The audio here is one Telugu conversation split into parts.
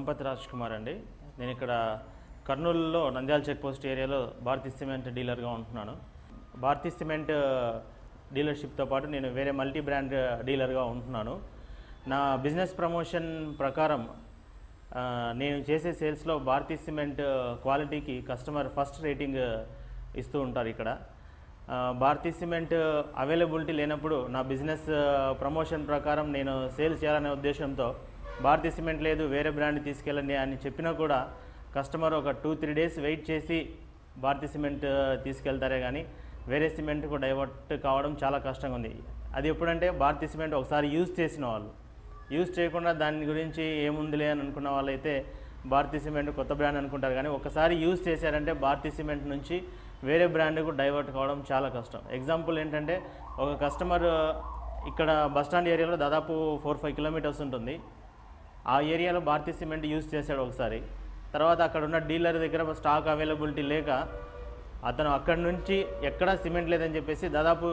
సంపత్ రాజ్ కుమార్ అండి. నేను ఇక్కడ కర్నూలులో నంద్యాల చెక్ పోస్ట్ ఏరియాలో భారతీ సిమెంట్ డీలర్గా ఉంటున్నాను. భారతీ సిమెంట్ డీలర్షిప్తో పాటు నేను వేరే మల్టీ బ్రాండ్ డీలర్గా ఉంటున్నాను. నా బిజినెస్ ప్రమోషన్ ప్రకారం నేను చేసే సేల్స్లో భారతీ సిమెంట్ క్వాలిటీకి కస్టమర్ ఫస్ట్ రేటింగ్ ఇస్తూ ఉంటారు. ఇక్కడ భారతీ సిమెంట్ అవైలబిలిటీ లేనప్పుడు నా బిజినెస్ ప్రమోషన్ ప్రకారం నేను సేల్స్ చేయాలనే ఉద్దేశంతో భారతీ సిమెంట్ లేదు వేరే బ్రాండ్ తీసుకెళ్ళండి అని చెప్పినా కూడా కస్టమర్ ఒక 2-3 డేస్ వెయిట్ చేసి భారతీ సిమెంట్ తీసుకెళ్తారే కానీ వేరే సిమెంట్కు డైవర్ట్ కావడం చాలా కష్టంగా ఉంది. అది ఎప్పుడంటే భారతీ సిమెంట్ ఒకసారి యూజ్ చేసిన వాళ్ళు, యూజ్ చేయకుండా దాని గురించి ఏముందిలే అని అనుకున్న వాళ్ళైతే భారతీ సిమెంట్ కొత్త బ్రాండ్ అనుకుంటారు. కానీ ఒకసారి యూజ్ చేశారంటే భారతీ సిమెంట్ నుంచి వేరే బ్రాండ్కు డైవర్ట్ కావడం చాలా కష్టం. ఎగ్జాంపుల్ ఏంటంటే ఒక కస్టమర్ ఇక్కడ బస్టాండ్ ఏరియాలో దాదాపు 4-5 కిలోమీటర్స్ ఉంటుంది. ఆ ఏరియాలో భారతీ సిమెంట్ యూజ్ చేశాడు ఒకసారి. తర్వాత అక్కడ ఉన్న డీలర్ దగ్గర స్టాక్ అవైలబిలిటీ లేక అతను అక్కడి నుంచి ఎక్కడా సిమెంట్ లేదని చెప్పేసి దాదాపు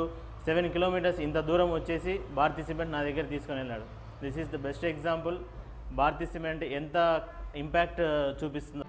7 కిలోమీటర్స్ ఇంత దూరం వచ్చేసి భారతీ సిమెంట్ నా దగ్గర తీసుకొని వెళ్ళాడు. This is the best example Bharathi cement ఎంత ఇంపాక్ట్ చూపిస్తుందో.